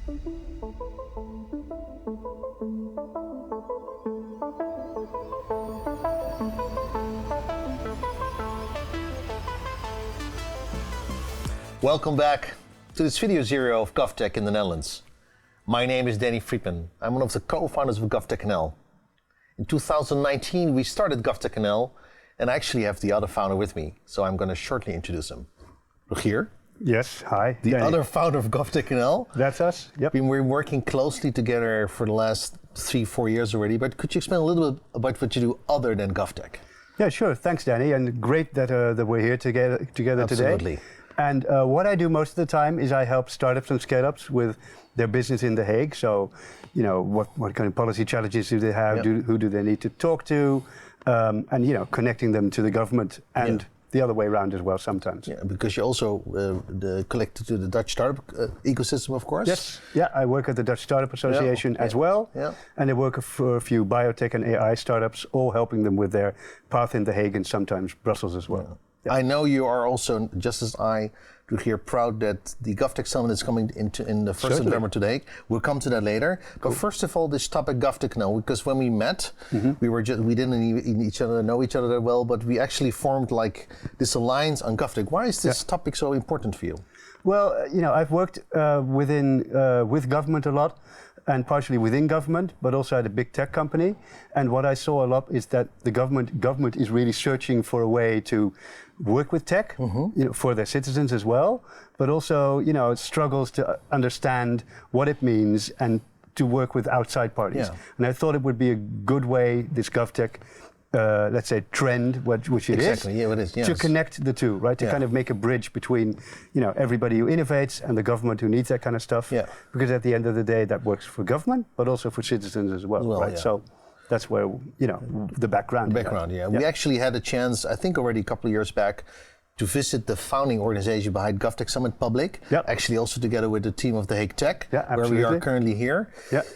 Welcome back to this video series of GovTech in the Netherlands. My name is Frietman. I'm one of the co-founders of GovTechNL. In 2019, we started GovTechNL, and I actually have the other founder with me, so I'm going to shortly introduce him. Rogier? Yes, hi. The other founder of GovTechNL. That's us, yep. We've been working closely together for the last 3-4 years already, but could you explain a little bit about what you do other than GovTech? Yeah, sure. Thanks, Danny, and great that we're here together today. Absolutely. And what I do most of the time is I help startups and scale-ups with their business in The Hague. So, you know, what kind of policy challenges do they have? Yep. Who do they need to talk to? And, you know, connecting them to the government and the other way around as well sometimes. Yeah, because you also connected to the Dutch startup ecosystem, of course. Yes, yeah, I work at the Dutch Startup Association as well. Yeah. And I work for a few biotech and AI startups, all helping them with their path in The Hague and sometimes Brussels as well. Yeah. I know you are also, just as I do here, proud that the GovTech Summit is coming in the 1st of November today. We'll come to that later. Cool. But first of all, this topic GovTechNL, because when we met, we didn't even know each other that well, but we actually formed like this alliance on GovTech. Why is this topic so important for you? Well, you know, I've worked with government a lot, and partially within government, but also at a big tech company. And what I saw a lot is that the government is really searching for a way to work with tech, you know, for their citizens as well, but also, you know, it struggles to understand what it means and to work with outside parties. Yeah. And I thought it would be a good way, this GovTech, let's say, trend, which it is, to connect the two, right? To kind of make a bridge between, you know, everybody who innovates and the government who needs that kind of stuff. Yeah. Because at the end of the day, that works for government, but also for citizens as well, right? Yeah. So that's where, you know, the background. We actually had a chance, I think already a couple of years back, to visit the founding organization behind GovTech Summit Public, actually also together with the team of The Hague Tech, where we are currently here.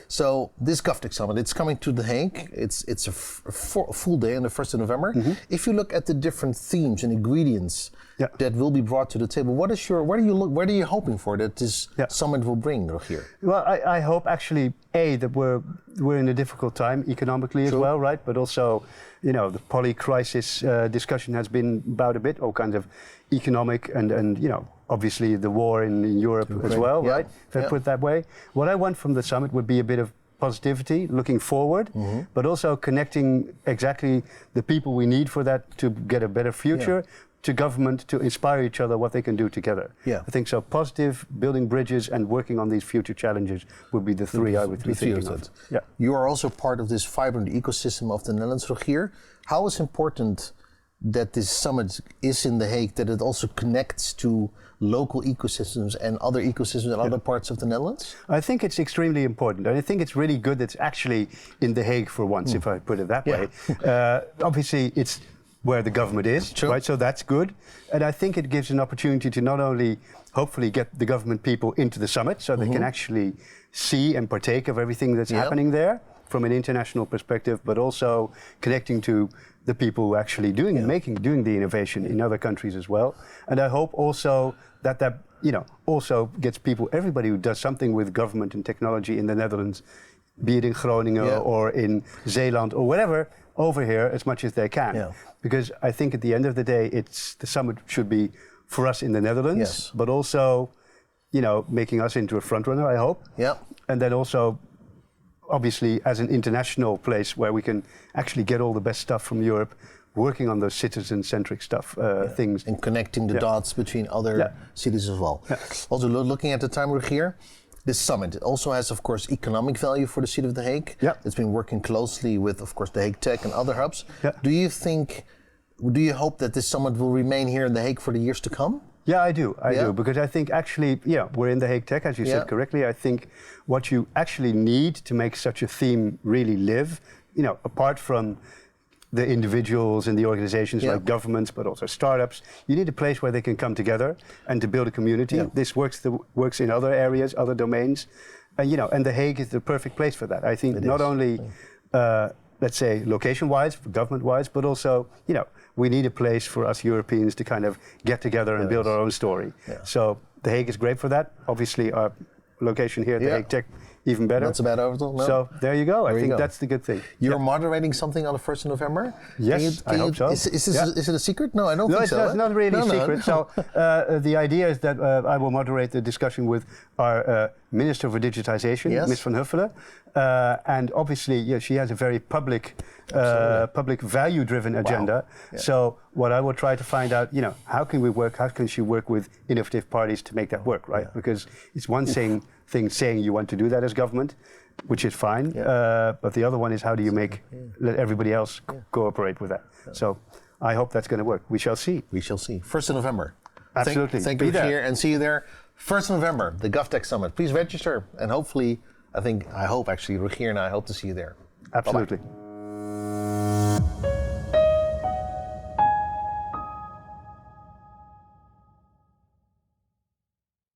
So this GovTech Summit, it's coming to The Hague. It's a full day on the 1st of November. If you look at the different themes and ingredients that will be brought to the table, what are you hoping for that this summit will bring here? Well, I hope actually, that we're in a difficult time economically as well, right? But also, you know, the poly crisis discussion has been about a bit, all kinds of economic and you know, obviously the war in Europe as well, right? If I put it that way. What I want from the summit would be a bit of positivity, looking forward, but also connecting exactly the people we need for that to get a better future. To government to inspire each other what they can do together. I think so. Positive, building bridges, and working on these future challenges would be the three I would be thinking of. You are also part of this vibrant ecosystem of the Netherlands, Rogier. How is important that this summit is in The Hague, that it also connects to local ecosystems and other ecosystems in other parts of the Netherlands? I think it's extremely important, and I think it's really good that it's actually in The Hague for once, if I put it that way. Obviously, it's where the government is, right? So that's good. And I think it gives an opportunity to not only hopefully get the government people into the summit so they can actually see and partake of everything that's happening there from an international perspective, but also connecting to the people who are actually doing the innovation in other countries as well. And I hope also that you know, also gets people, everybody who does something with government and technology in the Netherlands, be it in Groningen or in Zeeland or whatever, over here as much as they can. Because I think at the end of the day, the summit should be for us in the Netherlands, but also, you know, making us into a front runner, I hope. And then also, obviously, as an international place where we can actually get all the best stuff from Europe, working on those citizen-centric stuff, things. And connecting the dots between other cities as well. Also, looking at the time we're here, this summit also has, of course, economic value for the city of The Hague. It's been working closely with, of course, The Hague Tech and other hubs. Do you hope that this summit will remain here in The Hague for the years to come? Yeah, I do, because I think actually, we're in The Hague Tech, as you said correctly. I think what you actually need to make such a theme really live, you know, apart from the individuals and the organizations like governments, but also startups. You need a place where they can come together and to build a community. This works in other areas, other domains, and you know, and The Hague is the perfect place for that. I think not only, let's say, location-wise, government-wise, but also, you know, we need a place for us Europeans to kind of get together and build our own story. So The Hague is great for that. Obviously, our location here at the Hague Tech, even better. Not so bad overall. No. So there you go. I think that's the good thing. You're moderating something on the 1st of November? Yes, I hope so. Is it a secret? No, I don't think so. No, it's not really a secret. So the idea is that I will moderate the discussion with our Minister for Digitization, Ms. Van Huffelen. And obviously, she has a very public value-driven agenda. Yeah. So what I will try to find out, how can we work? How can she work with innovative parties to make that work, right? Because it's one thing saying you want to do that as government, which is fine. But the other one is how do you let everybody else cooperate with that? So I hope that's going to work. We shall see. We shall see. 1st of November. Absolutely. Thank you here and see you there. 1st of November, the GovTech Summit. Please register and hopefully, I hope actually, Rogier and I hope to see you there. Absolutely. Bye-bye.